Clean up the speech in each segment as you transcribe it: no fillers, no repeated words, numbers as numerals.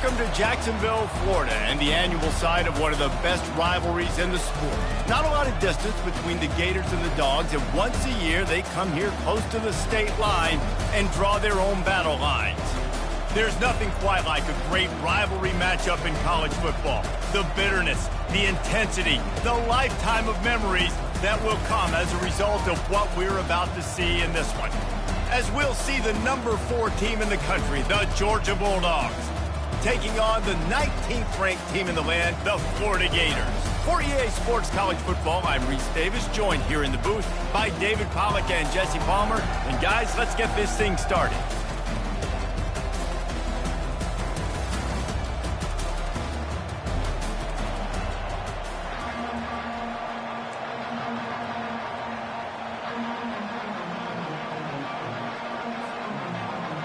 Welcome to Jacksonville, Florida, and the annual site of one of the best rivalries in the sport. Not a lot of distance between the Gators and the Dogs, and once a year they come here close to the state line and draw their own battle lines. There's nothing quite like a great rivalry matchup in college football. The bitterness, the intensity, the lifetime of memories that will come as a result of what we're about to see in this one. As we'll see the number 4 team in the country, the Georgia Bulldogs, taking on the 19th ranked team in the land, the Florida Gators. For EA Sports College Football, I'm Reese Davis, joined here in the booth by David Pollack and Jesse Palmer. And guys, let's get this thing started.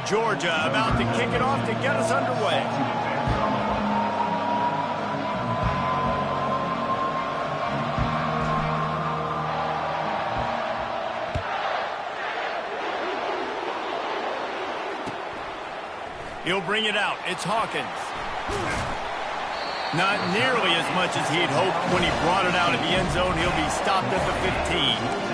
Georgia about to kick it off to get us underway. He'll bring it out. It's Hawkins. Not nearly as much as he'd hoped when he brought it out of the end zone. He'll be stopped at the 15.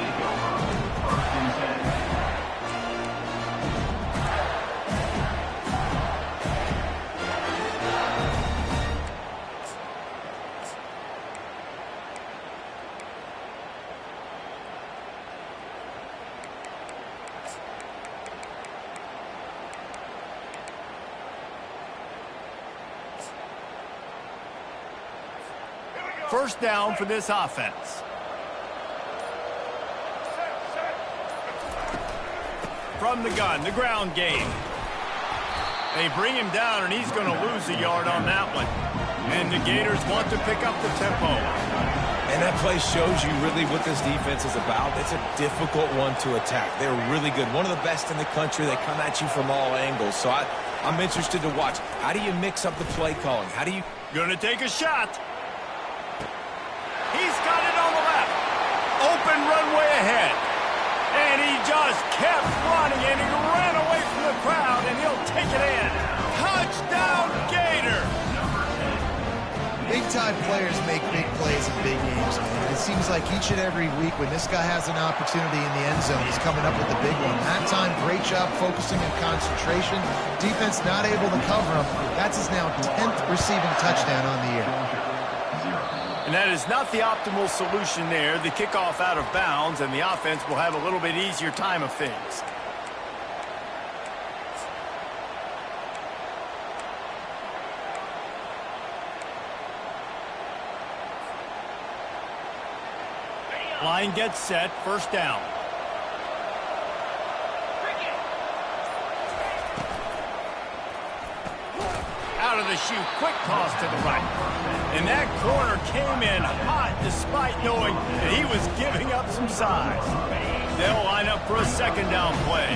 First down for this offense. From the gun, the ground game. They bring him down, and he's going to lose a yard on that one. And the Gators want to pick up the tempo. And that play shows you really what this defense is about. It's a difficult one to attack. They're really good. One of the best in the country. They come at you from all angles. So I'm interested to watch. How do you mix up the play calling? How do you... Going to take a shot. He's got it on the left. Open runway ahead. And he just kept running, and he ran away from the crowd, and he'll take it in. Touchdown, Gator! Big-time players make big plays in big games, man. It seems like each and every week when this guy has an opportunity in the end zone, he's coming up with the big one. That time, great job focusing and concentration. Defense not able to cover him. That's his now 10th receiving touchdown on the year. And that is not the optimal solution there. The kickoff out of bounds, and the offense will have a little bit easier time of things. Line gets set, first down. Out of the chute, quick toss to the right. And that corner came in hot despite knowing that he was giving up some size. They'll line up for a second down play.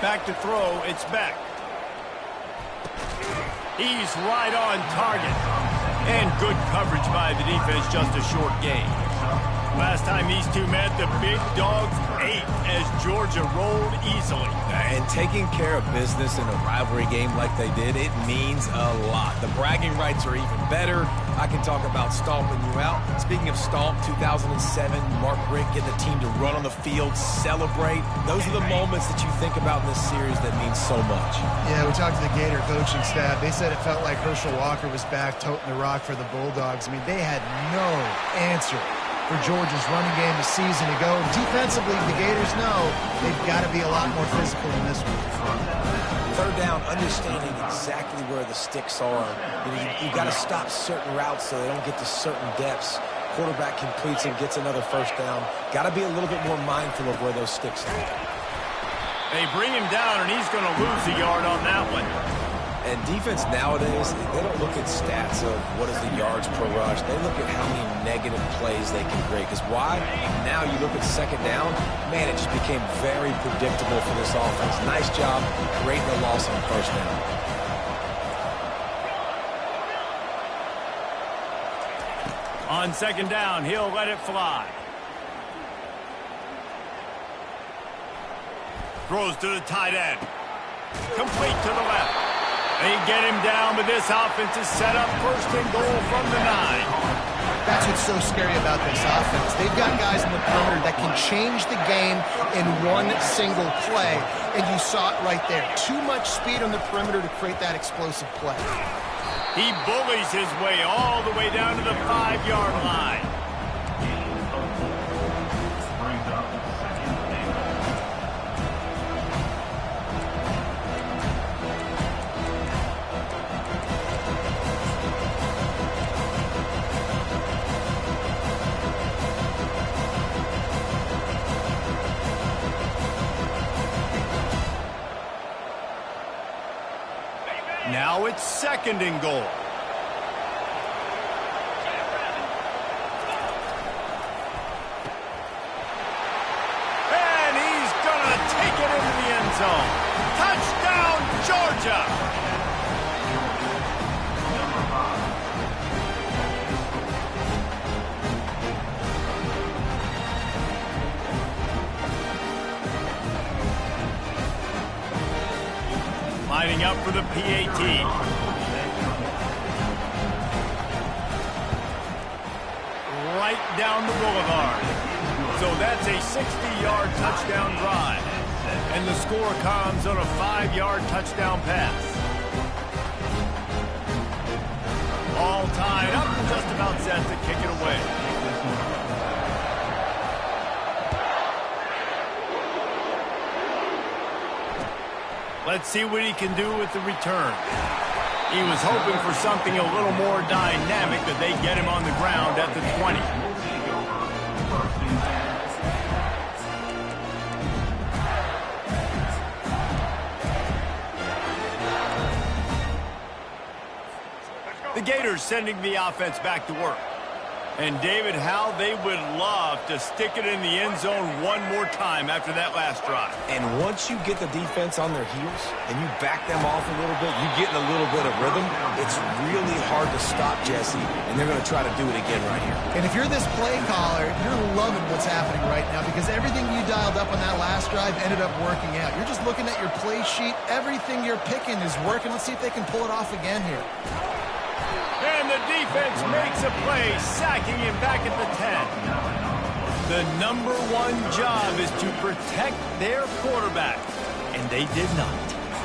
Back to throw, it's Beck. He's right on target. And good coverage by the defense, just a short gain. Last time these two met, the big dogs ate as Georgia rolled easily. And taking care of business in a rivalry game like they did, it means a lot. The bragging rights are even better. I can talk about stomping you out. Speaking of stomp, 2007, Mark Richt getting the team to run on the field, celebrate. Those are the moments that you think about in this series that mean so much. Yeah, we talked to the Gator coaching staff. They said it felt like Herschel Walker was back toting the rock for the Bulldogs. I mean, they had no answer for Georgia's running game a season ago. Defensively, the Gators know they've got to be a lot more physical in this one. Third down, understanding exactly where the sticks are. You got to stop certain routes so they don't get to certain depths. Quarterback completes and gets another first down. Got to be a little bit more mindful of where those sticks are. They bring him down, and he's going to lose a yard on that one. And defense nowadays, they don't look at stats of what is the yards per rush. They look at how many negative plays they can create. Because why? Now you look at second down, man, it just became very predictable for this offense. Nice job creating the loss on first down. On second down, he'll let it fly. Throws to the tight end. Complete to the left. They get him down, but this offense is set up first and goal from the 9. That's what's so scary about this offense. They've got guys in the perimeter that can change the game in one single play, and you saw it right there. Too much speed on the perimeter to create that explosive play. He bullies his way all the way down to the 5-yard line. Now it's second and goal. And he's gonna take it into the end zone. Touchdown, Georgia! Lining up for the PAT. Right down the boulevard. So that's a 60-yard touchdown drive. And the score comes on a 5-yard touchdown pass. All tied up and just about set to kick it away. Let's see what he can do with the return. He was hoping for something a little more dynamic, that they get him on the ground at the 20. The Gators sending the offense back to work. And David, how they would love to stick it in the end zone one more time after that last drive. And once you get the defense on their heels and you back them off a little bit, you get in a little bit of rhythm, it's really hard to stop Jesse, and they're going to try to do it again right here. And if you're this play caller, you're loving what's happening right now because everything you dialed up on that last drive ended up working out. You're just looking at your play sheet. Everything you're picking is working. Let's see if they can pull it off again here. And the defense makes a play, sacking him back at the 10. The #1 job is to protect their quarterback, and they did not.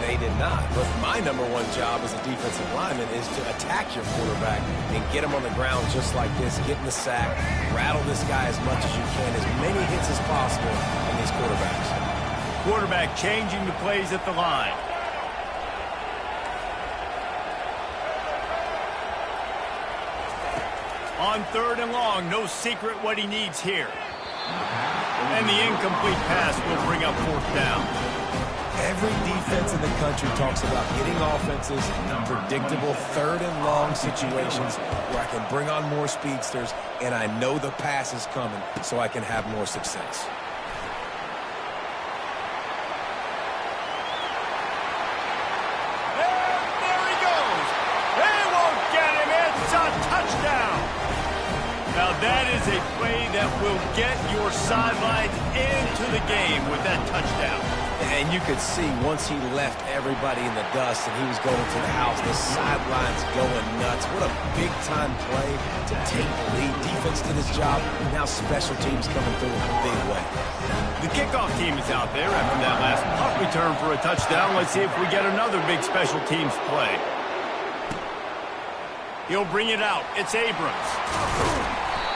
They did not. But my #1 job as a defensive lineman is to attack your quarterback and get him on the ground just like this, get in the sack, rattle this guy as much as you can, as many hits as possible on these quarterbacks. Quarterback changing the plays at the line. On 3rd and long, no secret what he needs here. And the incomplete pass will bring up 4th down. Every defense in the country talks about getting offenses in predictable 3rd and long situations where I can bring on more speedsters and I know the pass is coming so I can have more success. And there he goes. They won't get him. It's a touchdown. Now that is a play that will get your sidelines into the game with that touchdown. And you could see once he left everybody in the dust and he was going to the house, the sidelines going nuts. What a big-time play to take the lead. Defense did his job. Now special teams coming through in a big way. The kickoff team is out there after that last punt return for a touchdown. Let's see if we get another big special teams play. He'll bring it out. It's Abrams.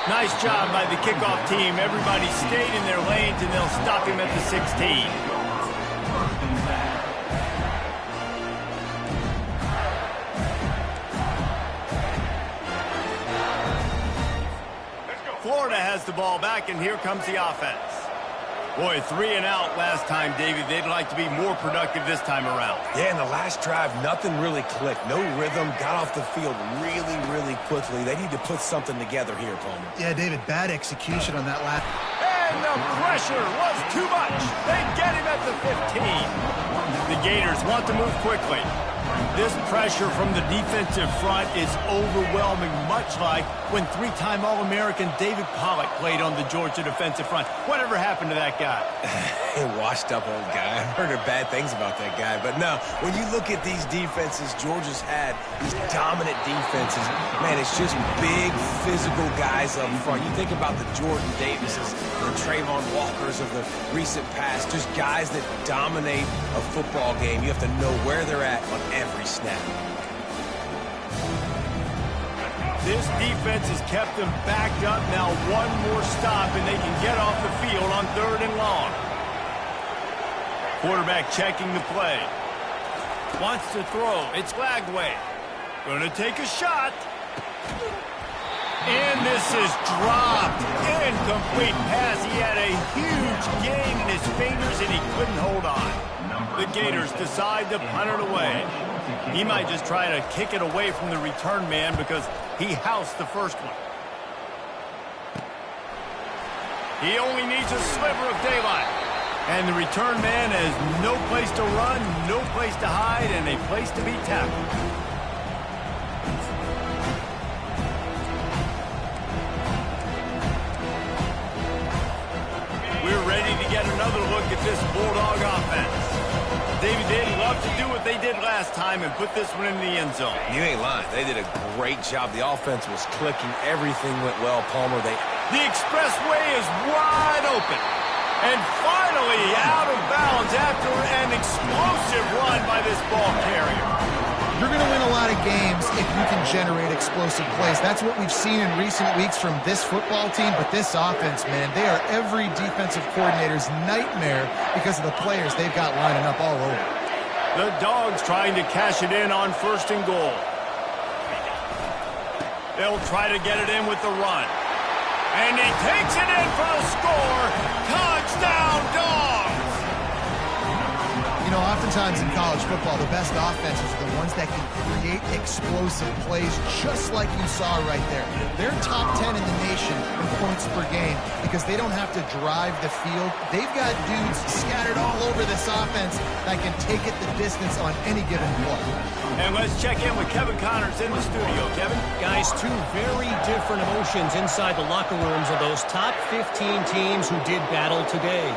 Nice job by the kickoff team. Everybody stayed in their lanes, and they'll stop him at the 16. Florida has the ball back, and here comes the offense. Boy, 3 and out last time, David. They'd like to be more productive this time around. Yeah, in the last drive, nothing really clicked. No rhythm, got off the field really, really quickly. They need to put something together here, Palmer. Yeah, David, bad execution on that last. And the pressure was too much. They get him at the 15. The Gators want to move quickly. This pressure from the defensive front is overwhelming, much like when three-time All-American David Pollack played on the Georgia defensive front. Whatever happened to that guy? Washed-up old guy. I've heard bad things about that guy. But no, when you look at these defenses Georgia's had, these dominant defenses, man, it's just big, physical guys up front. You think about the Jordan Davises, the Trayvon Walkers of the recent past, just guys that dominate a football game. You have to know where they're at on every snap. This defense has kept them backed up. Now one more stop and they can get off the field on 3rd and long. Quarterback checking the play. Wants to throw. It's Lagway. Gonna take a shot. And this is dropped. Incomplete pass. He had a huge gain in his fingers and he couldn't hold on. The Gators decide to punt it away. He might just try to kick it away from the return man because he housed the first one. He only needs a sliver of daylight. And the return man has no place to run, no place to hide, and a place to be tackled. We're ready to get another look at this Bulldog offense. David, they'd love to do what they did last time and put this one in the end zone. You ain't lying. They did a great job. The offense was clicking. Everything went well, Palmer. The expressway is wide open. And finally out of bounds after an explosive run by this ball carrier. You're going to win a lot of games if you can generate explosive plays. That's what we've seen in recent weeks from this football team. But this offense, man, they are every defensive coordinator's nightmare because of the players they've got lining up all over. The Dogs trying to cash it in on 1st and goal. They'll try to get it in with the run. And he takes it in for the score. Touchdown, Dogs! You know, oftentimes in college football, the best offenses are the ones that can create explosive plays just like you saw right there. They're top 10 in the nation in points per game because they don't have to drive the field. They've got dudes scattered all over this offense that can take it the distance on any given play. And let's check in with Kevin Connors in the studio. Kevin? Guys, two very different emotions inside the locker rooms of those top 15 teams who did battle today.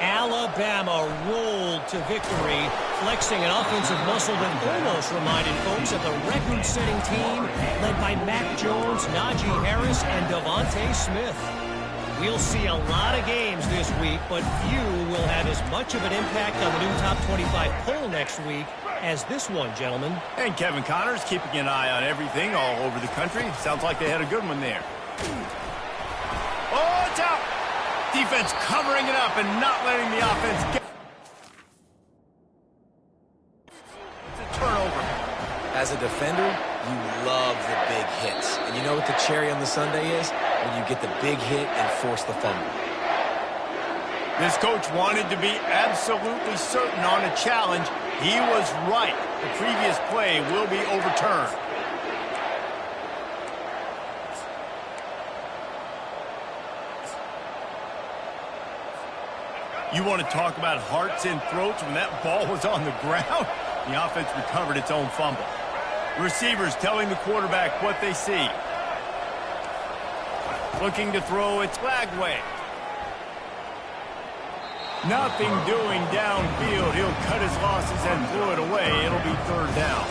Alabama rolled to victory, flexing an offensive muscle that almost reminded folks of the record-setting team led by Mac Jones, Najee Harris, and Devontae Smith. We'll see a lot of games this week, but few will have as much of an impact on the new Top 25 poll next week as this one, gentlemen. And Kevin Connors keeping an eye on everything all over the country. Sounds like they had a good one there. Oh, it's out! Defense covering it up and not letting the offense get. It's a turnover. As a defender, you love the big hits. And you know what the cherry on the sundae is? When you get the big hit and force the fumble. This coach wanted to be absolutely certain on a challenge. He was right. The previous play will be overturned. You want to talk about hearts and throats when that ball was on the ground? The offense recovered its own fumble. Receivers telling the quarterback what they see. Looking to throw, it's Lagway. Nothing doing downfield. He'll cut his losses and throw it away. It'll be 3rd down.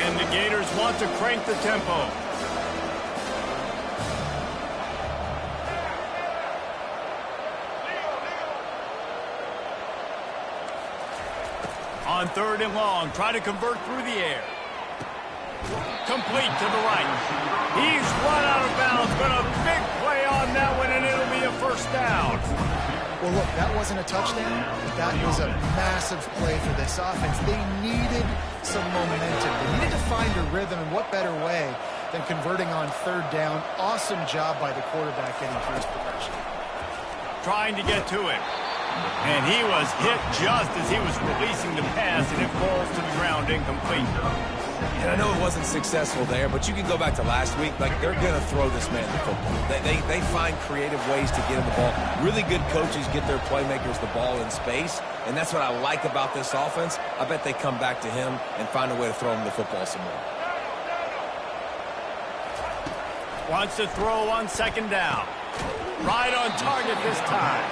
And the Gators want to crank the tempo. On 3rd and long, try to convert through the air. Complete to the right. He's run out of bounds, but a big play on that one, and it'll be a 1st down. Well, look, that wasn't a touchdown, but that was a massive play for this offense. They needed some momentum. They needed to find a rhythm, and what better way than converting on 3rd down. Awesome job by the quarterback getting through his progression. Trying to get to him. And he was hit just as he was releasing the pass, and it falls to the ground incomplete. And I know it wasn't successful there, but you can go back to last week. Like, they're going to throw this man the football. They find creative ways to get him the ball. Really good coaches get their playmakers the ball in space, and that's what I like about this offense. I bet they come back to him and find a way to throw him the football some more. Wants to throw on second down. Right on target this time.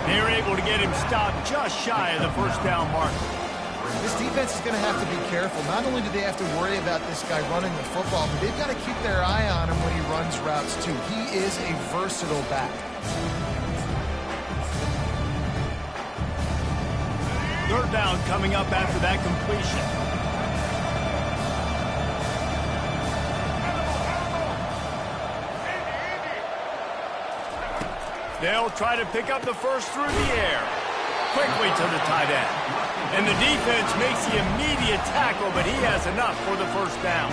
They're able to get him stopped just shy of the first down mark. This defense is going to have to be careful. Not only do they have to worry about this guy running the football, but they've got to keep their eye on him when he runs routes too. He is a versatile back. Third down coming up after that completion. They'll try to pick up the first through the air. Quickly to the tight end. And the defense makes the immediate tackle, but he has enough for the first down.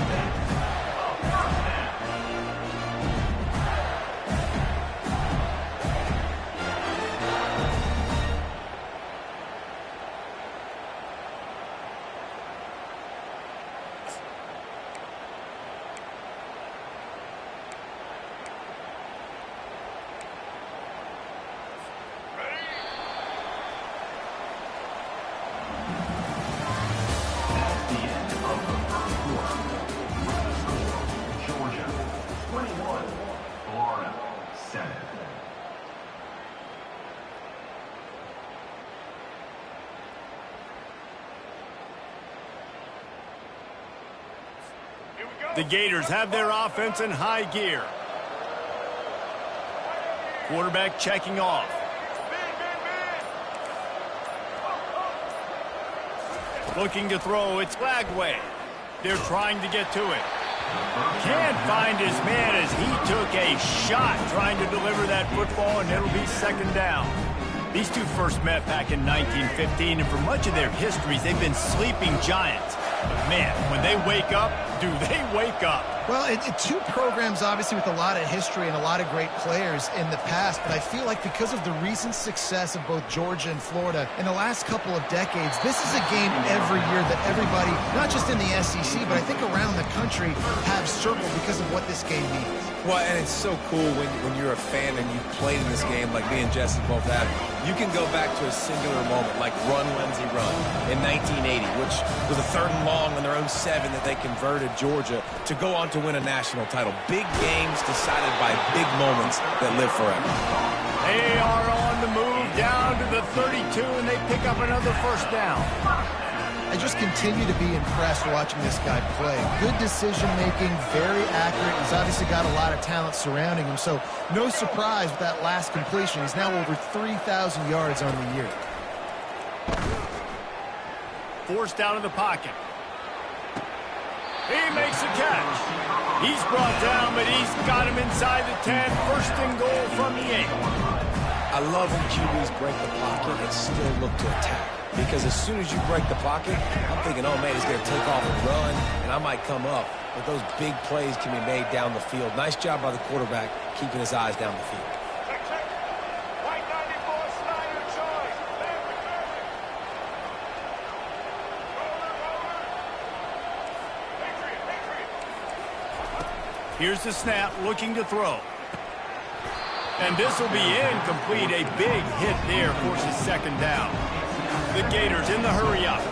The Gators have their offense in high gear. Quarterback checking off. Looking to throw, it's Lagway. They're trying to get to it. Can't find his man as he took a shot trying to deliver that football, and it'll be second down. These two first met back in 1915, and for much of their histories, they've been sleeping giants. But man, when they wake up, do they wake up? Well, two programs, obviously, with a lot of history and a lot of great players in the past, but I feel like because of the recent success of both Georgia and Florida in the last couple of decades, this is a game every year that everybody, not just in the SEC, but I think around the country, have circled because of what this game means. Well, and it's so cool when you're a fan and you've played in this game like me and Jesse both have. You can go back to a singular moment like Run, Lindsey, Run in 1980, which was a 3rd and long on their own 7 that they converted Georgia to go on to win a national title. Big games decided by big moments that live forever. They are on the move down to the 32, and they pick up another first down. I just continue to be impressed watching this guy play. Good decision-making, very accurate. He's obviously got a lot of talent surrounding him, so no surprise with that last completion. He's now over 3,000 yards on the year. Forced out of the pocket. He makes a catch. He's brought down, but he's got him inside the 10. First and goal from the 8. I love when QBs break the pocket and still look to attack. Because as soon as you break the pocket, I'm thinking, oh, man, he's going to take off and run, and I might come up. But those big plays can be made down the field. Nice job by the quarterback keeping his eyes down the field. Here's the snap, looking to throw. And this will be incomplete. A big hit there forces second down. The Gators in the hurry up.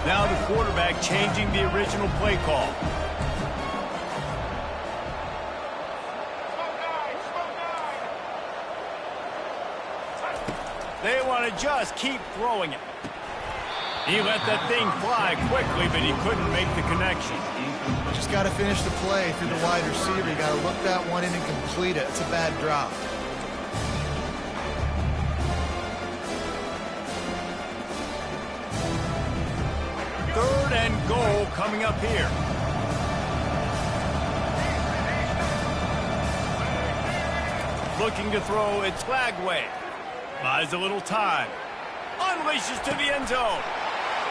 Now the quarterback changing the original play call. They want to just keep throwing it. He let that thing fly quickly, but he couldn't make the connection. Just got to finish the play. If you're the wide receiver, you got to look that one in and complete it. It's a bad drop. Third and goal coming up here. Looking to throw, it's Lagway. Buys a little time. Unleashes to the end zone.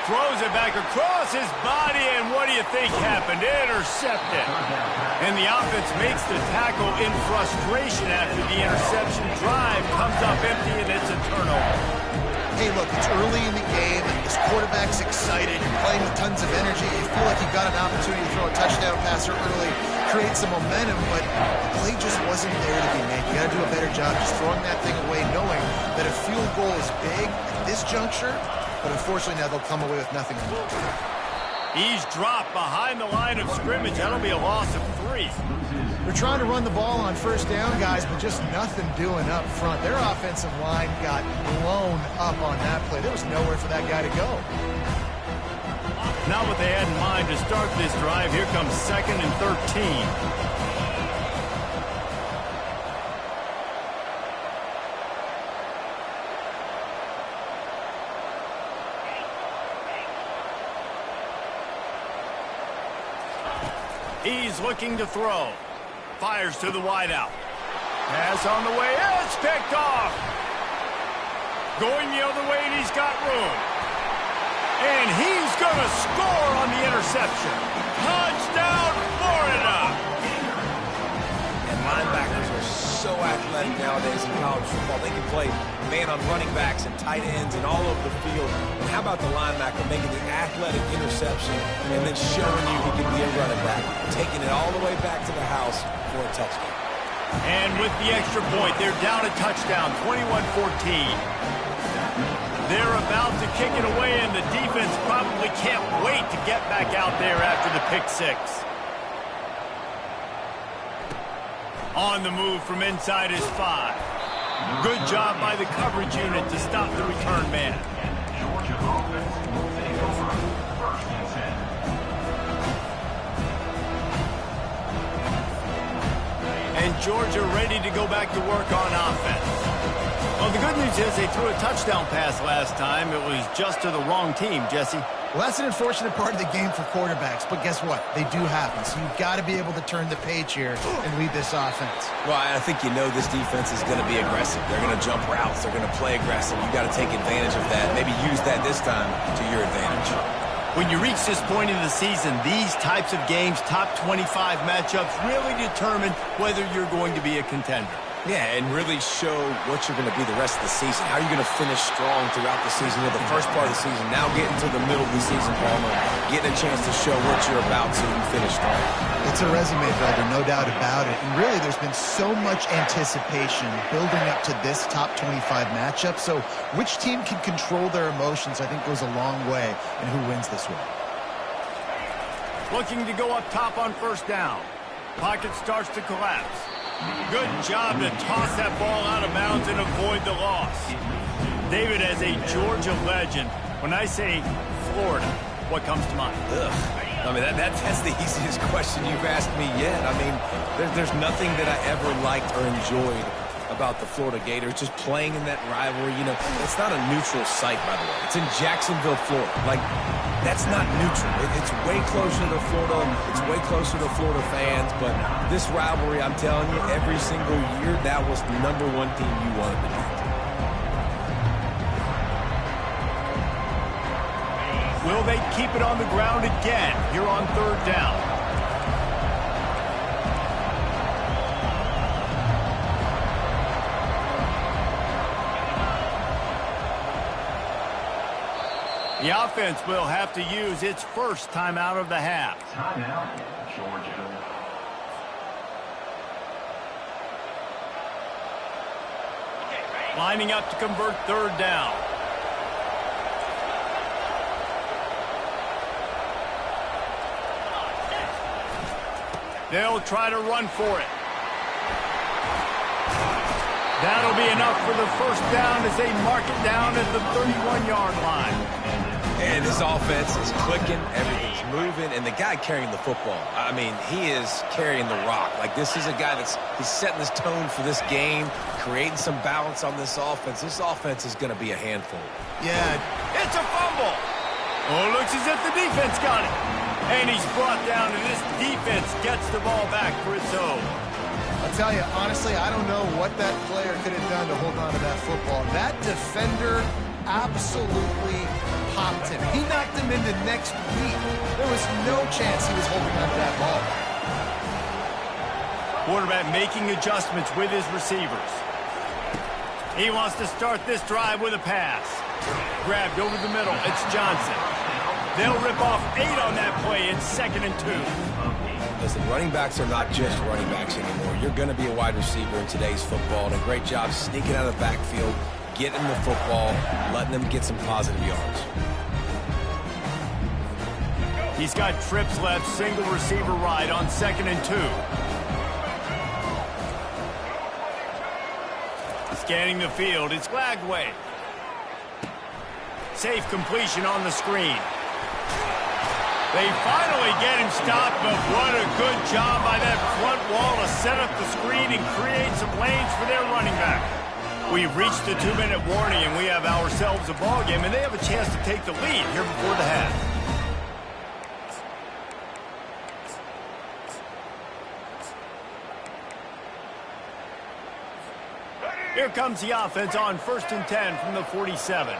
throws it back across his body, and what do you think happened? Intercepted. And the offense makes the tackle in frustration after the interception. Drive comes up empty, and it's a turnover. Hey, look, it's early in the game. This quarterback's excited. You're playing with tons of energy. You feel like you've got an opportunity to throw a touchdown pass early, create some momentum, but the play just wasn't there to be made. You got to do a better job just throwing that thing away, knowing that a field goal is big at this juncture, but unfortunately now they'll come away with nothing. He's dropped behind the line of scrimmage. That'll be a loss of 3. They're trying to run the ball on first down, guys, but just nothing doing up front. Their offensive line got blown up on that play. There was nowhere for that guy to go. Not what they had in mind to start this drive. Here comes 2nd and 13. He's looking to throw. Fires to the wideout. Pass on the way. It's picked off. Going the other way, and he's got room. And he's going to score on the interception. Touchdown, Florida. And linebackers are so athletic nowadays in college football. They can play man on running backs and tight ends and all over the field. And how about the linebacker making the athletic interception and then showing you he can be a running back, taking it all the way back to the house for a touchdown. And with the extra point, they're down a touchdown, 21-14. They're about to kick it away, and the defense probably can't wait to get back out there after the pick 6. On the move from inside his 5. Good job by the coverage unit to stop the return man. And Georgia ready to go back to work on offense. Well, the good news is they threw a touchdown pass last time. It was just to the wrong team, Jesse. Well, that's an unfortunate part of the game for quarterbacks, but guess what? They do happen, so you've got to be able to turn the page here and lead this offense. Well, I think you know this defense is going to be aggressive. They're going to jump routes. They're going to play aggressive. You've got to take advantage of that. Maybe use that this time to your advantage. When you reach this point in the season, these types of games, top 25 matchups, really determine whether you're going to be a contender. Yeah, and really show what you're going to be the rest of the season. How are you going to finish strong throughout the season? You know, the first part of the season, now getting to the middle of the season, Palmer, getting a chance to show what you're about so you can finish strong. It's a resume builder, no doubt about it. And really, there's been so much anticipation building up to this top 25 matchup. So which team can control their emotions, I think, goes a long way in who wins this one. Looking to go up top on first down. Pocket starts to collapse. Good job to toss that ball out of bounds and avoid the loss. David, as a Georgia legend, when I say Florida, what comes to mind? Ugh. I mean, that's the easiest question you've asked me yet. I mean, there's nothing that I ever liked or enjoyed about the Florida Gators, just playing in that rivalry. You know, it's not a neutral site, by the way. It's in Jacksonville, Florida. Like, that's not neutral. It's way closer to Florida. It's way closer to Florida fans. But this rivalry, I'm telling you, every single year, that was the #1 team you wanted to beat. Will they keep it on the ground again here on third down? The offense will have to use its first timeout of the half. Timeout, Georgia. Lining up to convert third down. They'll try to run for it. That'll be enough for the first down as they mark it down at the 31-yard line. And this offense is clicking, everything's moving, and the guy carrying the football, I mean, he is carrying the rock. Like, this is a guy he's setting this tone for this game, creating some balance on this offense. This offense is going to be a handful. Yeah. It's a fumble. Oh, looks as if the defense got it. And he's brought down, and this defense gets the ball back for its own. I'll tell you, honestly, I don't know what that player could have done to hold on to that football. That defender absolutely popped him. He knocked him into next week. There was no chance he was holding on to that ball. Quarterback making adjustments with his receivers. He wants to start this drive with a pass. Grabbed over the middle. It's Johnson. They'll rip off 8 on that play. It's 2nd and 2. Listen, running backs are not just running backs anymore. You're going to be a wide receiver in today's football, and a great job sneaking out of the backfield, getting the football, letting them get some positive yards. He's got trips left, single receiver right on 2nd and 2. Scanning the field, it's Glagway. Safe completion on the screen. They finally get him stopped, but what a good job by that front wall to set up the screen and create some lanes for their running back. We've reached the 2-minute warning, and we have ourselves a ball game, and they have a chance to take the lead here before the half. Here comes the offense on 1st and 10 from the 47.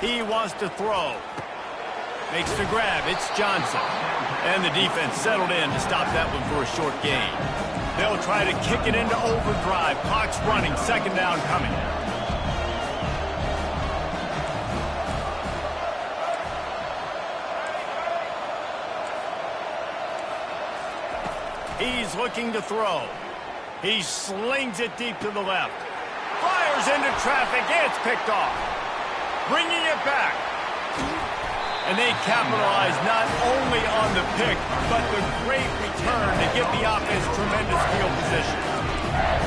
He wants to throw. Makes the grab. It's Johnson. And the defense settled in to stop that one for a short gain. They'll try to kick it into overdrive. Clock's running. 2nd down coming. He's looking to throw. He slings it deep to the left. Fires into traffic. It's picked off. Bringing it back. And they capitalize not only on the pick, but the great return to give the offense tremendous field position.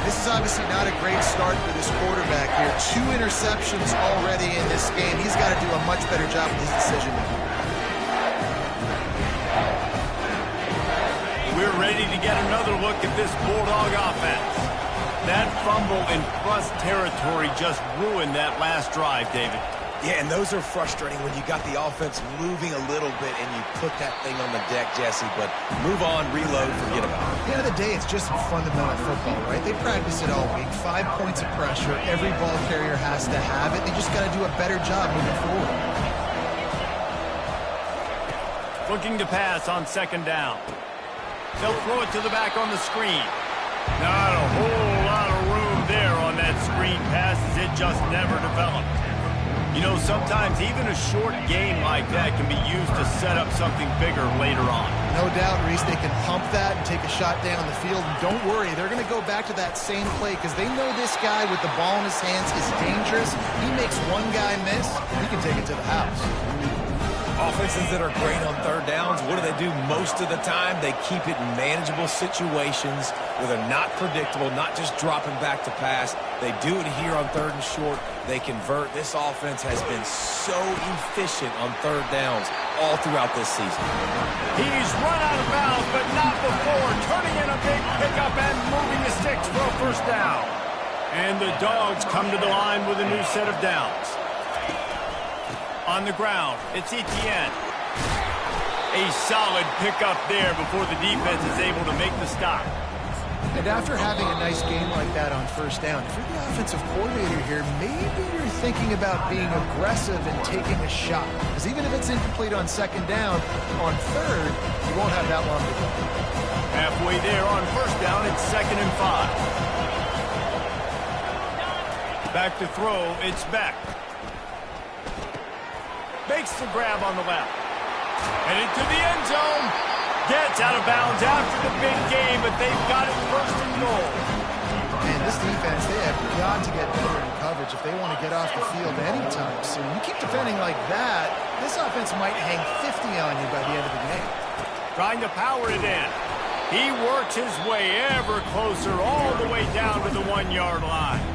This is obviously not a great start for this quarterback here. 2 interceptions already in this game. He's got to do a much better job with his decision-making. We're ready to get another look at this Bulldog offense. That fumble in plus territory just ruined that last drive, David. Yeah, and those are frustrating when you got the offense moving a little bit and you put that thing on the deck, Jesse. But move on, reload, forget about it. At the end of the day, it's just fundamental football, right? They practice it all week. 5 points of pressure. Every ball carrier has to have it. They just got to do a better job moving forward. Looking to pass on 2nd down. They'll throw it to the back on the screen. Not a whole lot of room there on that screen pass as it just never developed. You know, sometimes even a short game like that can be used to set up something bigger later on. No doubt, Reese, they can pump that and take a shot down the field. And don't worry, they're going to go back to that same play because they know this guy with the ball in his hands is dangerous. He makes one guy miss, he can take it to the house. Offenses that are great on 3rd downs, what do? Most of the time, they keep it in manageable situations where they're not predictable, not just dropping back to pass. They do it here on 3rd and short. They convert. This offense has been so efficient on 3rd downs all throughout this season. He's run out of bounds, but not before. Turning in a big pickup and moving the sticks for a 1st down. And the Dogs come to the line with a new set of downs. On the ground, it's Etienne. A solid pickup there before the defense is able to make the stop. And after having a nice game like that on 1st down, if you're the offensive coordinator here, maybe you're thinking about being aggressive and taking a shot. Because even if it's incomplete on 2nd down, on 3rd, you won't have that long to go. Halfway there on 1st down, it's 2nd and 5. Back to throw, it's Beck. Makes the grab on the left. And into the end zone. Gets out of bounds after the big game, but they've got it 1st and goal. And this defense, they have got to get better in coverage if they want to get off the field anytime soon. You keep defending like that, this offense might hang 50 on you by the end of the game. Trying to power it in. He works his way ever closer all the way down to the 1-yard line.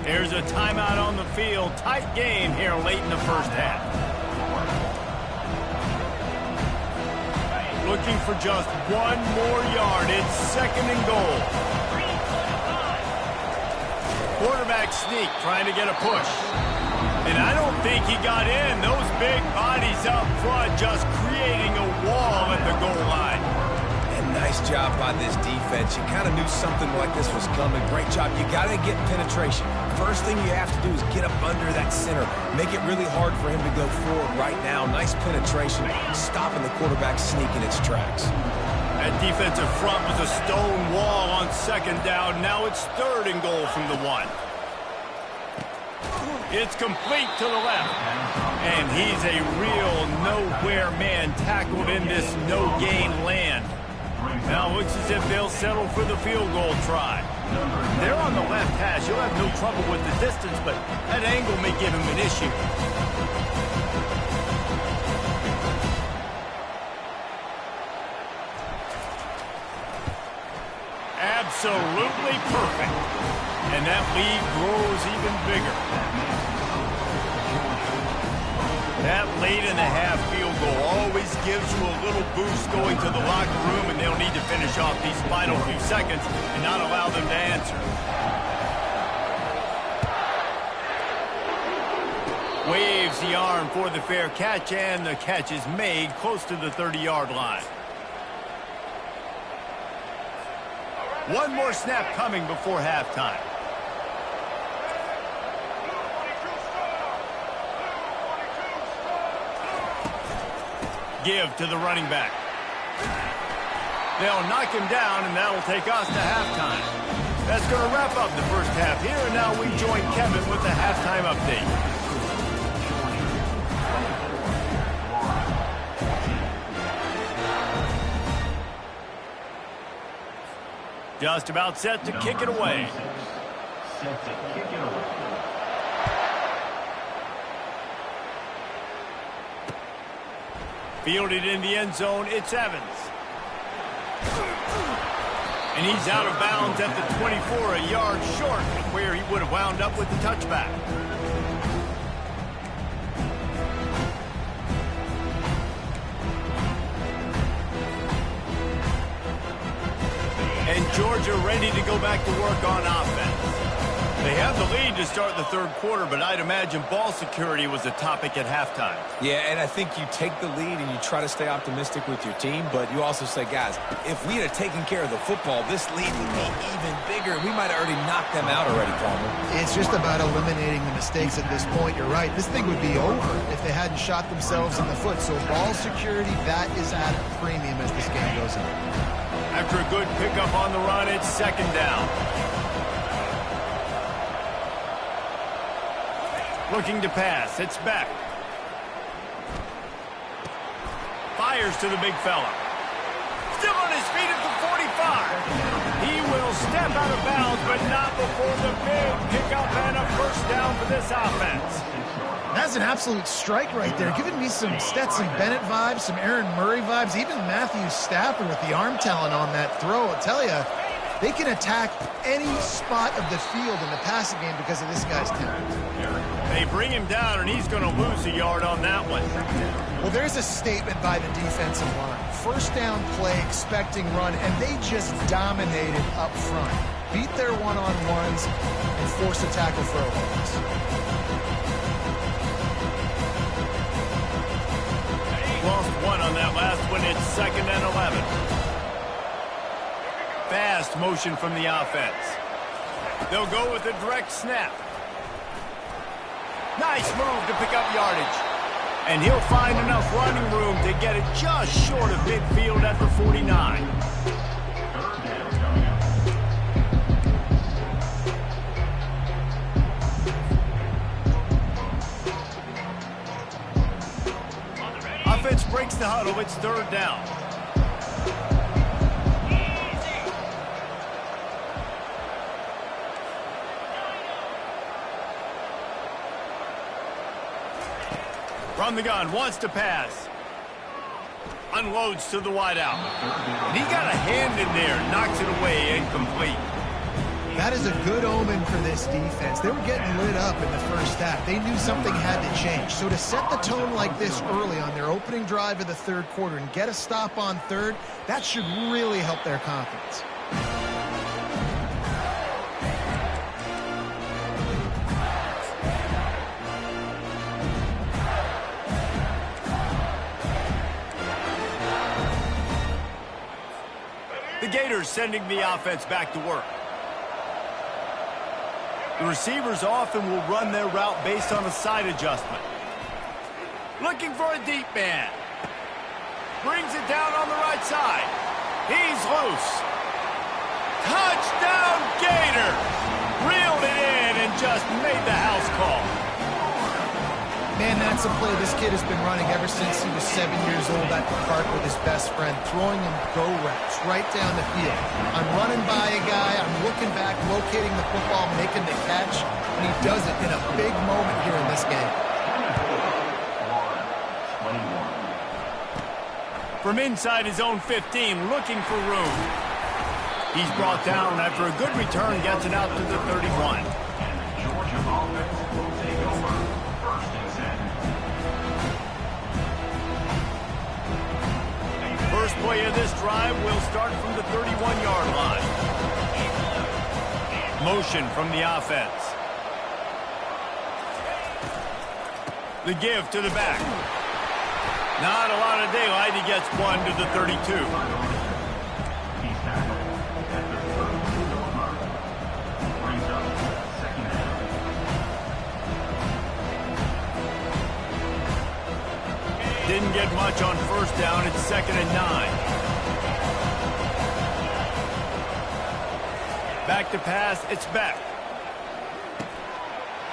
There's a timeout on the field. Tight game here late in the 1st half. Looking for just 1 more yard. It's 2nd and goal. Quarterback sneak trying to get a push. And I don't think he got in. Those big bodies up front just creating a wall at the goal line. And nice Nice job by this defense. You kind of knew something like this was coming. Great job. You got to get penetration. First thing you have to do is get up under that center. Make it really hard for him to go forward right now. Nice penetration, stopping the quarterback sneaking its tracks. That defensive front was a stone wall on second down. Now it's third and goal from the 1. It's complete to the left. And he's a real nowhere man tackled in this no-gain land. Now it looks as if they'll settle for the field goal try. They're on the left hash. He'll have no trouble with the distance, but that angle may give him an issue. Absolutely perfect. And that lead grows even bigger. That late-in-the-half field goal always gives you a little boost going to the locker room, and they'll need to finish off these final few seconds and not allow them to answer. Waves the arm for the fair catch, and the catch is made close to the 30-yard line. One more snap coming before halftime. Give to the running back. They'll knock him down, and that'll take us to halftime. That's going to wrap up the first half here, and now we join Kevin with the halftime update. Just about set to kick it away. Set to kick it away. Fielded in the end zone, it's Evans. And he's out of bounds at the 24, a yard short of where he would have wound up with the touchback. And Georgia ready to go back to work on offense. They have the lead to start the third quarter, but I'd imagine ball security was a topic at halftime. Yeah, and I think you take the lead and you try to stay optimistic with your team, but you also say, guys, if we had taken care of the football, this lead would be even bigger. We might have already knocked them out already, Palmer. It's just about eliminating the mistakes at this point. You're right. This thing would be over if they hadn't shot themselves in the foot. So ball security, that is at a premium as this game goes on. After a good pickup on the run, it's second down. Looking to pass. It's Beck. Fires to the big fella. Still on his feet at the 45. He will step out of bounds, but not before the big pickup and a first down for this offense. That's an absolute strike right there. Giving me some Stetson Bennett vibes, some Aaron Murray vibes, even Matthew Stafford with the arm talent on that throw. I'll tell you, they can attack any spot of the field in the passing game because of this guy's talent. They bring him down, and he's going to lose a yard on that one. Well, there's a statement by the defensive line. First down play, expecting run, and they just dominated up front. Beat their one-on-ones and force a tackle for a loss. Lost one on that last one. It's second and 11. Fast motion from the offense. They'll go with a direct snap. Nice move to pick up yardage. And he'll find enough running room to get it just short of midfield at the 49. Offense breaks the huddle. It's third down. From the gun, wants to pass. Unloads to the wideout. And he got a hand in there, knocks it away, incomplete. That is a good omen for this defense. They were getting lit up in the first half. They knew something had to change. So to set the tone like this early on their opening drive of the third quarter and get a stop on third, that should really help their confidence. The Gators sending the offense back to work. The receivers often will run their route based on a side adjustment. Looking for a deep man. Brings it down on the right side. He's loose. Touchdown, Gator! Reeled it in and just made the house call. Man, that's a play this kid has been running ever since he was 7 years old at the park with his best friend, throwing him go routes right down the field. I'm running by a guy, I'm looking back, locating the football, making the catch, and he does it in a big moment here in this game. From inside his own 15, looking for room. He's brought down after a good return, gets it out to the 31. Georgia offense will take over. First and 10. First play of this drive will start from the 31-yard line. Motion from the offense. The give to the back. Not a lot of daylight. He gets one to the 32. He's tackled at the 32-yard line. Brings up second down. Didn't get much on first down. It's 2nd and 9. Back to pass. It's Beck.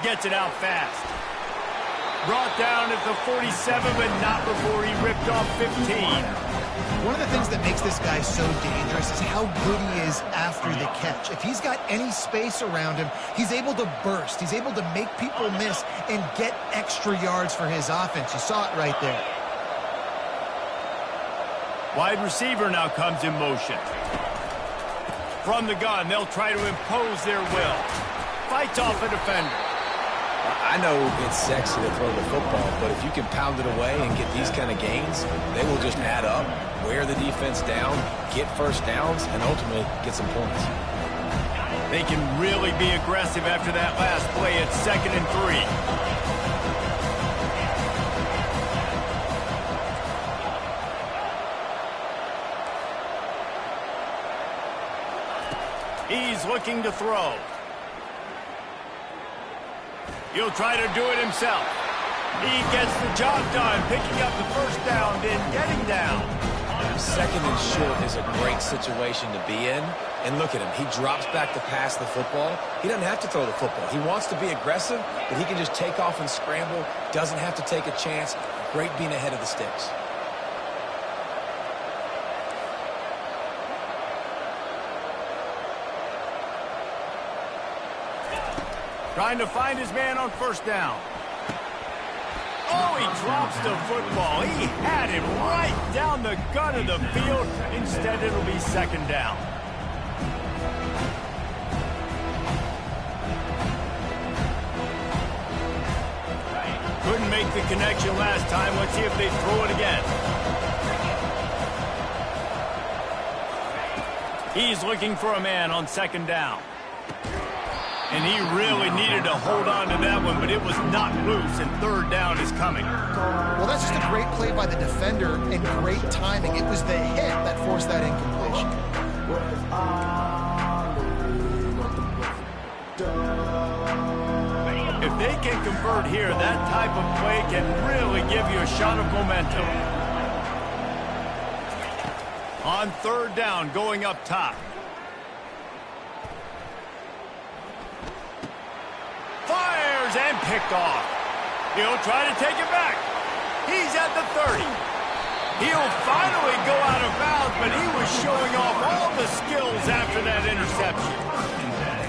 Gets it out fast. Brought down at the 47, but not before he ripped off 15. One of the things that makes this guy so dangerous is how good he is after the catch. If he's got any space around him, he's able to burst. He's able to make people miss and get extra yards for his offense. You saw it right there. Wide receiver now comes in motion. From the gun, they'll try to impose their will. Fights off a defender. I know it's sexy to throw the football, but if you can pound it away and get these kind of gains, they will just add up, wear the defense down, get first downs, and ultimately get some points. They can really be aggressive after that last play. It's 2nd and 3. He's looking to throw. He'll try to do it himself. He gets the job done, picking up the first down, then getting down. 2nd and short is a great situation to be in. And look at him. He drops back to pass the football. He doesn't have to throw the football. He wants to be aggressive, but he can just take off and scramble. Doesn't have to take a chance. Great being ahead of the sticks. Trying to find his man on first down. Oh, he drops the football. He had him right down the gut of the field. Instead, it'll be 2nd down. Couldn't make the connection last time. Let's see if they throw it again. He's looking for a man on 2nd down. And he really needed to hold on to that one, but it was not loose, and 3rd down is coming. Well, that's just a great play by the defender and great timing. It was the hit that forced that incompletion. If they can convert here, that type of play can really give you a shot of momentum. On 3rd down, going up top. Fires and picked off. He'll try to take it back. He's at the 30. He'll finally go out of bounds, but he was showing off all the skills after that interception.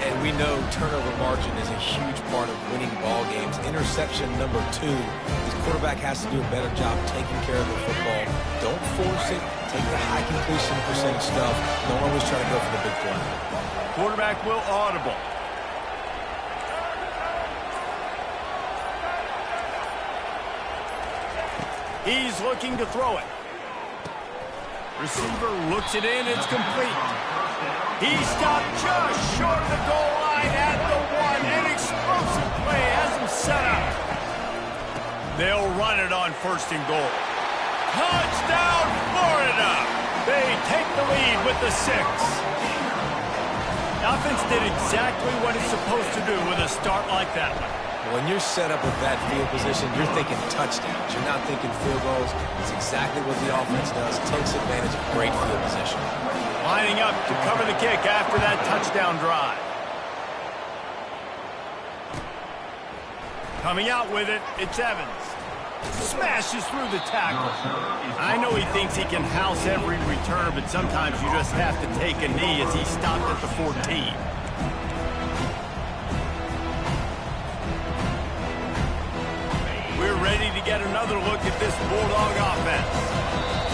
And we know turnover margin is a huge part of winning ball games. Interception number 2. His quarterback has to do a better job taking care of the football. Don't force it. Take the high completion percentage stuff. Don't always try to go for the big play. Quarterback will audible. He's looking to throw it. Receiver looks it in. It's complete. He stopped just short of the goal line at the 1. An explosive play has him set up. They'll run it on 1st and goal. Touchdown, Florida! They take the lead with the 6. The offense did exactly what it's supposed to do with a start like that one. When you're set up with that field position, you're thinking touchdowns. You're not thinking field goals. It's exactly what the offense does. Takes advantage of great field position. Lining up to cover the kick after that touchdown drive. Coming out with it, it's Evans. Smashes through the tackle. I know he thinks he can house every return, but sometimes you just have to take a knee as he stopped at the 14. We're ready to get another look at this Bulldog offense.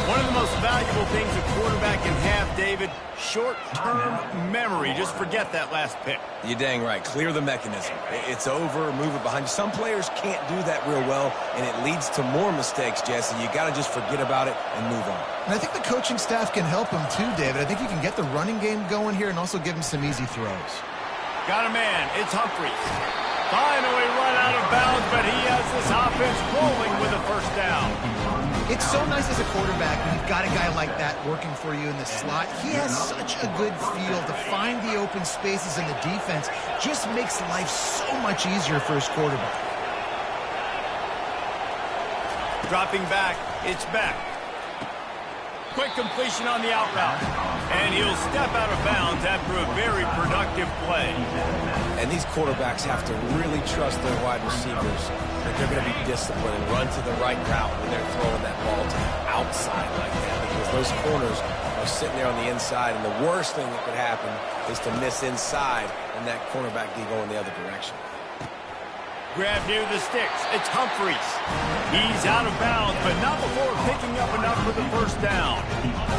One of the most valuable things a quarterback can have, David, short-term memory. Just forget that last pick. You're dang right. Clear the mechanism. It's over, move it behind you. Some players can't do that real well, and it leads to more mistakes, Jesse. You got to just forget about it and move on. And I think the coaching staff can help him too, David. I think you can get the running game going here and also give him some easy throws. Got a man. It's Humphries. Finally run out of bounds, but he has this offense rolling with a first down. It's so nice as a quarterback when you've got a guy like that working for you in the slot. He has such a good feel to find the open spaces in the defense. Just makes life so much easier for his quarterback. Dropping back, it's Beck. Quick completion on the out route. And he'll step out of bounds after a very productive play. And these quarterbacks have to really trust their wide receivers that they're going to be disciplined and run to the right route when they're throwing that ball to the outside like that, because those corners are sitting there on the inside, and the worst thing that could happen is to miss inside and that cornerback be going the other direction. Grab near the sticks. It's Humphries. He's out of bounds, but not before picking up enough for the first down.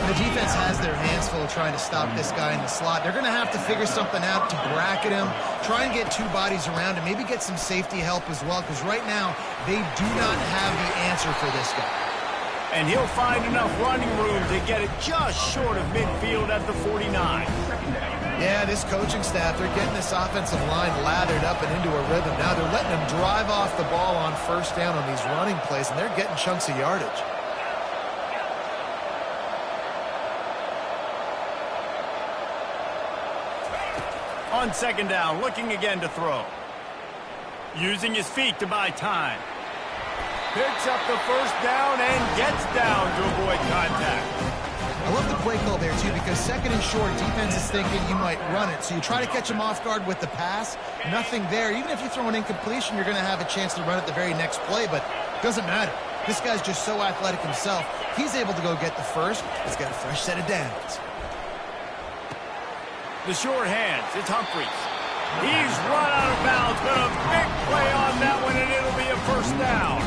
The defense has their hands full trying to stop this guy in the slot. They're going to have to figure something out to bracket him, try and get two bodies around him, maybe get some safety help as well, because right now they do not have the answer for this guy. And he'll find enough running room to get it just short of midfield at the 49. Yeah, this coaching staff, they're getting this offensive line lathered up and into a rhythm. Now they're letting them drive off the ball on first down on these running plays, and they're getting chunks of yardage. On second down, looking again to throw. Using his feet to buy time. Picks up the first down and gets down to avoid contact. I love the play call there, too, because second and short, defense is thinking you might run it. So you try to catch him off guard with the pass. Nothing there. Even if you throw an incompletion, you're going to have a chance to run it the very next play, but it doesn't matter. This guy's just so athletic himself. He's able to go get the first. He's got a fresh set of downs. The short hands, it's Humphries. He's run out of bounds, but a big play on that one, and it'll be a first down.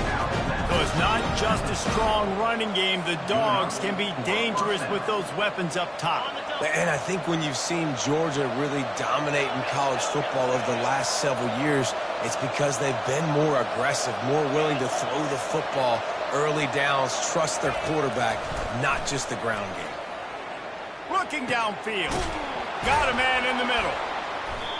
So it's not just a strong running game. The Dogs can be dangerous with those weapons up top. And I think when you've seen Georgia really dominate in college football over the last several years, it's because they've been more aggressive, more willing to throw the football, early downs, trust their quarterback, not just the ground game. Looking downfield. Got a man in the middle.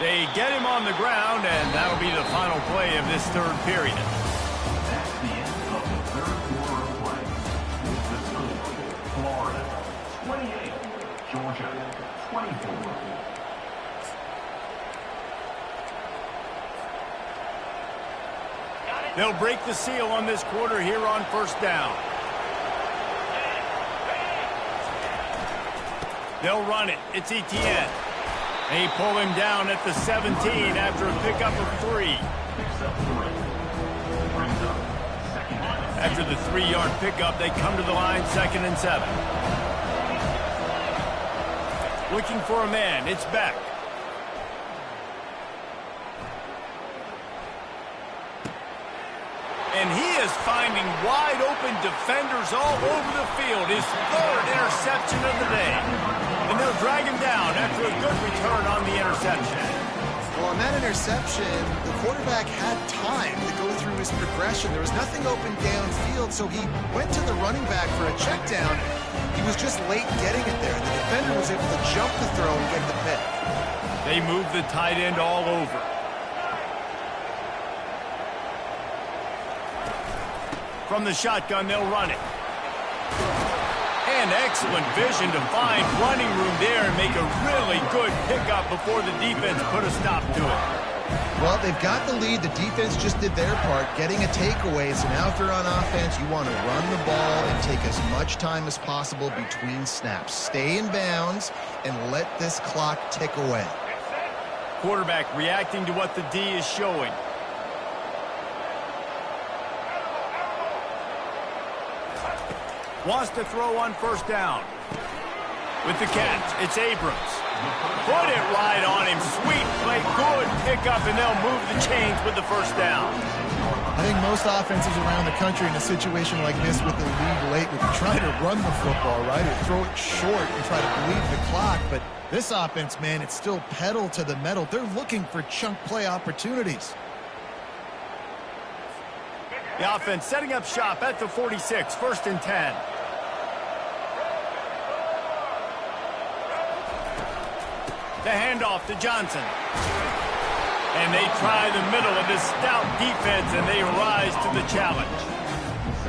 They get him on the ground, and that'll be the final play of this third period. That's the end of the third quarter of play. The score, Florida 28, Georgia 24. They'll break the seal on this quarter here on first down. They'll run it. It's Etienne. They pull him down at the 17 after a pickup of 3. After the 3-yard pickup, they come to the line, 2nd and 7. Looking for a man. It's Beck. And he is finding wide-open defenders all over the field. His third interception of the day. And they'll drag him down after a good return on the interception. Well, on that interception, the quarterback had time to go through his progression. There was nothing open downfield, so he went to the running back for a check down. He was just late getting it there. The defender was able to jump the throw and get the pick. They move the tight end all over. From the shotgun, they'll run it. And excellent vision to find running room there and make a really good pickup before the defense put a stop to it. Well, they've got the lead. The defense just did their part, getting a takeaway. So now if you're on offense, you want to run the ball and take as much time as possible between snaps. Stay in bounds and let this clock tick away. Quarterback reacting to what the D is showing. Wants to throw on first down. With the catch, it's Abrams. Put it right on him. Sweet play, good pickup, and they'll move the chains with the first down. I think most offenses around the country in a situation like this with the lead late would try to run the football, right, or throw it short and try to bleed the clock. But this offense, man, it's still pedal to the metal. They're looking for chunk play opportunities. The offense setting up shop at the 46, 1st and 10. The handoff to Johnson. And they try the middle of this stout defense, and they rise to the challenge.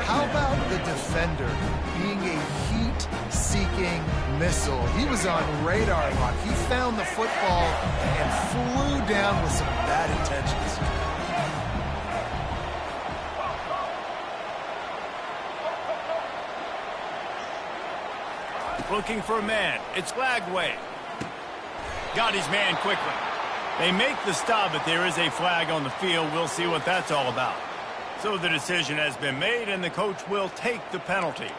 How about the defender being a heat-seeking missile? He was on radar lock. He found the football and flew down with some bad intentions. Looking for a man. It's Lagway. Got his man quickly. They make the stop, but there is a flag on the field. We'll see what that's all about. So the decision has been made, and the coach will take the penalty.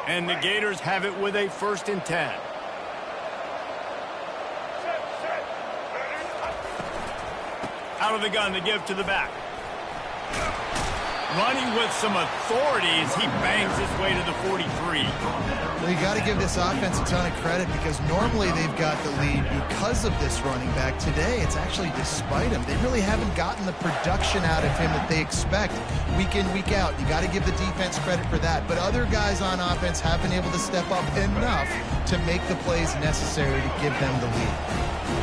And the Gators have it with a 1st and 10. Out of the gun to give to the back. Running with some authority as he bangs his way to the 43. Well, you got to give this offense a ton of credit because normally they've got the lead because of this running back. Today, it's actually despite him. They really haven't gotten the production out of him that they expect week in, week out. You got to give the defense credit for that. But other guys on offense have been able to step up enough to make the plays necessary to give them the lead.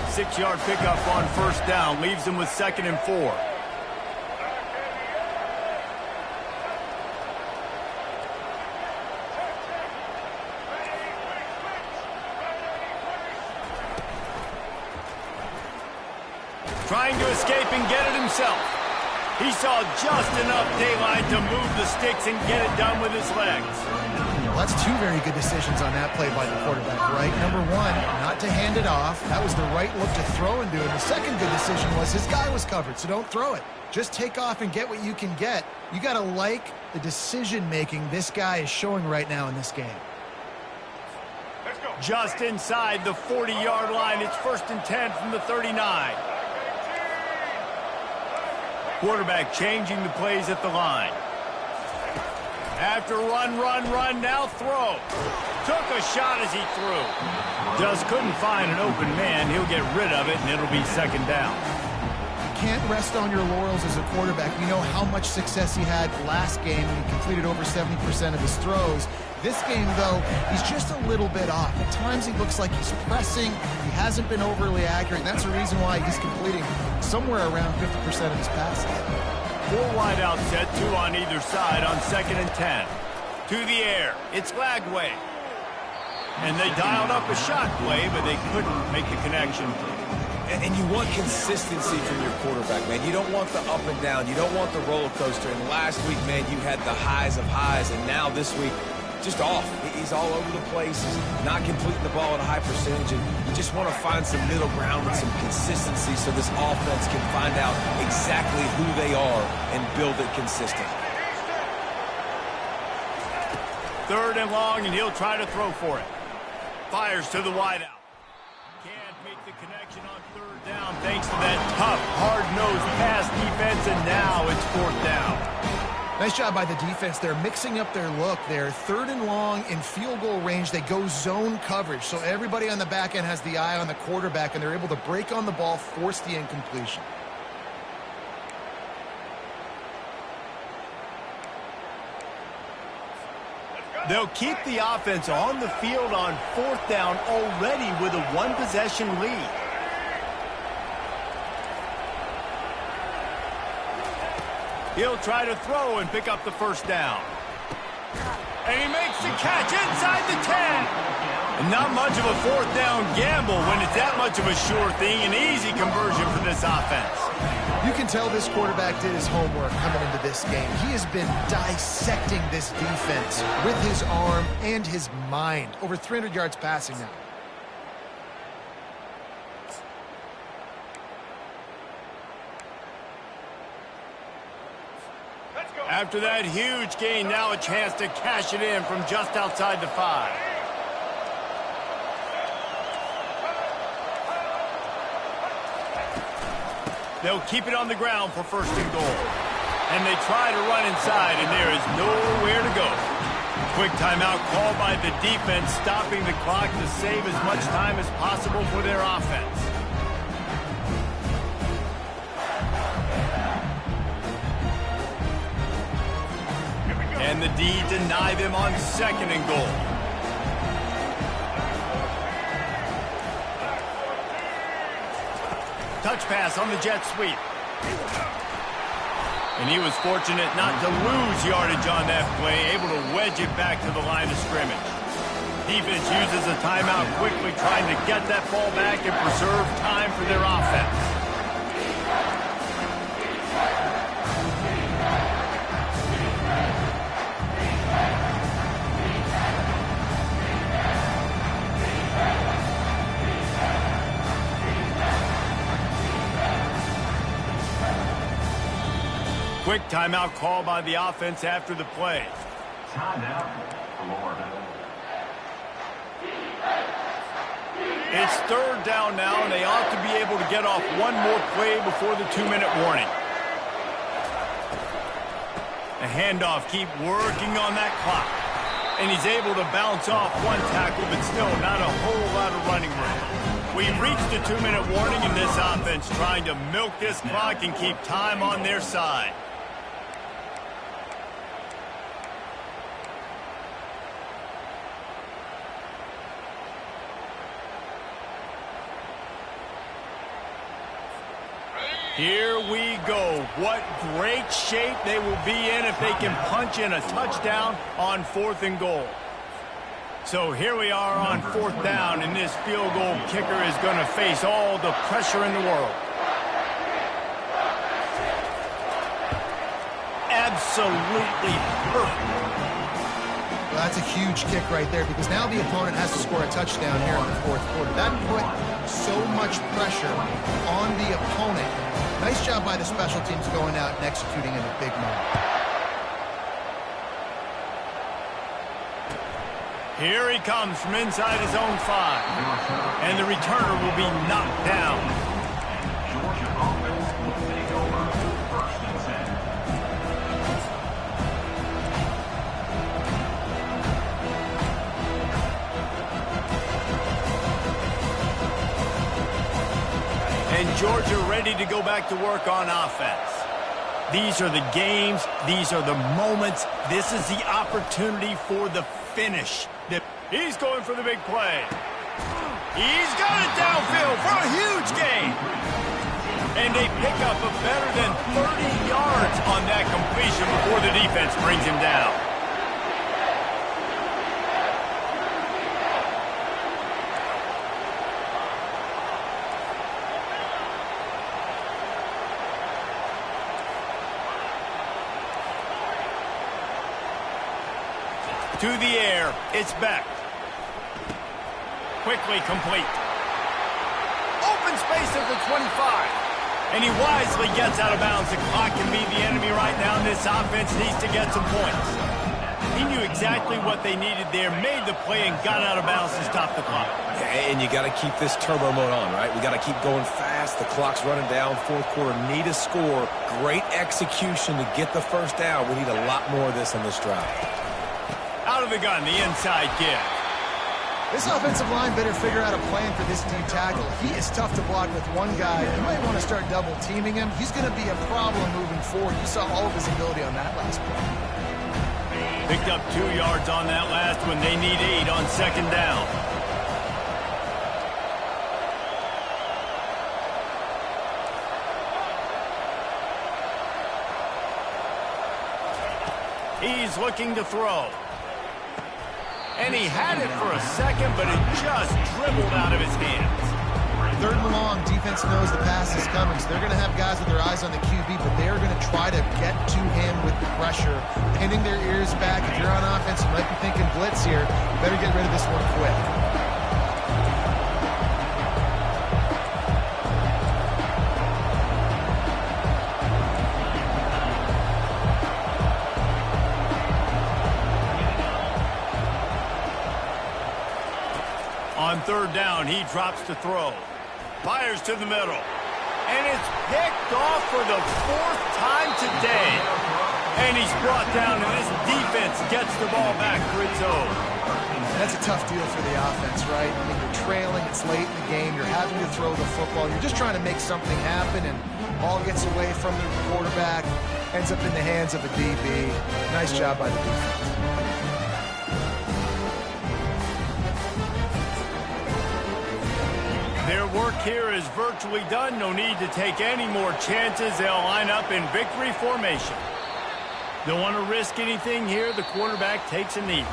6-yard pickup on first down leaves them with 2nd and 4. Trying to escape and get it himself. He saw just enough daylight to move the sticks and get it done with his legs. Well, that's 2 very good decisions on that play by the quarterback, right? Number 1, not to hand it off. That was the right look to throw into it. The second good decision was his guy was covered, so don't throw it. Just take off and get what you can get. You got to like the decision-making this guy is showing right now in this game. Just inside the 40-yard line. It's 1st and 10 from the 39. Quarterback changing the plays at the line. After run, now throw. Took a shot as he threw. Just couldn't find an open man. He'll get rid of it, and it'll be 2nd down. You can't rest on your laurels as a quarterback. We know how much success he had last game, and he completed over 70% of his throws. This game, though, he's just a little bit off. At times he looks like he's pressing. He hasn't been overly accurate, and that's the reason why he's completing somewhere around 50% of his passes. 4 wide out set, 2 on either side on 2nd and 10. To the air, it's Lagway. And they dialed up a shot play, but they couldn't make the connection. And you want consistency from your quarterback, man. You don't want the up and down. You don't want the roller coaster. And last week, man, you had the highs of highs, and now this week, just off. He's all over the place. He's not completing the ball at a high percentage, and you just want to find some middle ground and some consistency so this offense can find out exactly who they are and build it consistent. 3rd and long, and he'll try to throw for it. Fires to the wideout. Can't make the connection on 3rd down thanks to that tough, hard-nosed pass defense, and now it's 4th down. Nice job by the defense. They're mixing up their look. They're 3rd and long in field goal range. They go zone coverage. So everybody on the back end has the eye on the quarterback, and they're able to break on the ball, force the incompletion. They'll keep the offense on the field on 4th down already with a 1-possession lead. He'll try to throw and pick up the first down. And he makes the catch inside the 10. And not much of a fourth down gamble when it's that much of a sure thing. An easy conversion for this offense. You can tell this quarterback did his homework coming into this game. He has been dissecting this defense with his arm and his mind. Over 300 yards passing now. After that huge gain, now a chance to cash it in from just outside the 5. They'll keep it on the ground for first and goal. And they try to run inside, and there is nowhere to go. Quick timeout called by the defense, stopping the clock to save as much time as possible for their offense. And the D deny them on second and goal. Touch pass on the jet sweep. And he was fortunate not to lose yardage on that play, able to wedge it back to the line of scrimmage. Defense uses a timeout quickly, trying to get that ball back and preserve time for their offense. Quick timeout call by the offense after the play. Timeout, Florida. It's third down now, and they ought to be able to get off one more play before the 2-minute warning. A handoff, keep working on that clock. And he's able to bounce off one tackle, but still not a whole lot of running room. We've reached the 2-minute warning, and this offense trying to milk this clock and keep time on their side. Here we go. What great shape they will be in if they can punch in a touchdown on fourth and goal. So here we are on fourth down, and this field goal kicker is going to face all the pressure in the world. Absolutely perfect. Well, that's a huge kick right there because now the opponent has to score a touchdown here in the fourth quarter. That put so much pressure on the opponent. Nice job by the special teams going out and executing in a big moment. Here he comes from inside his own 5. And the returner will be knocked down. Georgia offense will take over first and 10. And Georgia ready to go back to work on offense. These are the games. These are the moments. This is the opportunity for the finish. He's going for the big play. He's got it downfield for a huge gain. And they pick up a better than 30 yards on that completion before the defense brings him down. To the air, it's Beck. Quickly complete. Open space at the 25. And he wisely gets out of bounds. The clock can be the enemy right now, and this offense needs to get some points. He knew exactly what they needed there, made the play, and got out of bounds to stop the clock. Yeah, and you got to keep this turbo mode on, right? We got to keep going fast. The clock's running down. Fourth quarter, need a score. Great execution to get the first down. We need a lot more of this on this drive. Out of the gun, the inside give. This offensive line better figure out a plan for this deep tackle. He is tough to block with one guy. You might want to start double teaming him. He's going to be a problem moving forward. You saw all of his ability on that last play. Picked up 2 yards on that last one. They need 8 on second down. He's looking to throw. And he had it for a second, but it just dribbled out of his hands. 3rd and long, defense knows the pass is coming, so they're going to have guys with their eyes on the QB, but they're going to try to get to him with the pressure, pinning their ears back. If you're on offense, you might be thinking blitz here. You better get rid of this one quick. On 3rd down, he drops to throw. Fires to the middle. And it's picked off for the 4th time today. And he's brought down, and this defense gets the ball back for its own. That's a tough deal for the offense, right? I mean, you're trailing, it's late in the game, you're having to throw the football, you're just trying to make something happen, and ball gets away from the quarterback, ends up in the hands of a DB. Nice job by the defense. Their work here is virtually done. No need to take any more chances. They'll line up in victory formation. Don't want to risk anything here. The quarterback takes a knee.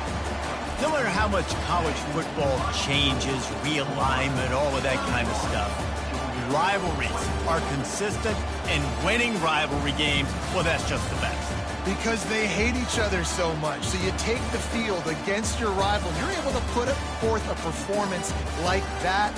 No matter how much college football changes, realignment, all of that kind of stuff, rivalries are consistent, and winning rivalry games, well, that's just the best. Because they hate each other so much. So you take the field against your rival. You're able to put forth a performance like that.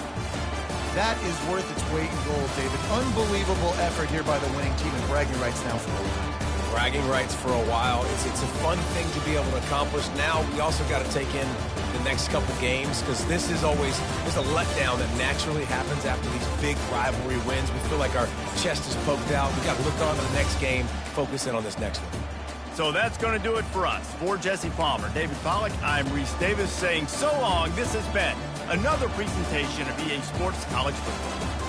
That is worth its weight in gold, David. Unbelievable effort here by the winning team, and bragging rights now for a while. Bragging rights for a while. It's a fun thing to be able to accomplish. Now we also got to take in the next couple games, because this is always there's a letdown that naturally happens after these big rivalry wins. We feel like our chest is poked out. We got to look on to the next game, focus in on this next one. So that's going to do it for us. For Jesse Palmer, David Pollack, I'm Reese Davis saying so long. This has been another presentation of EA Sports College Football.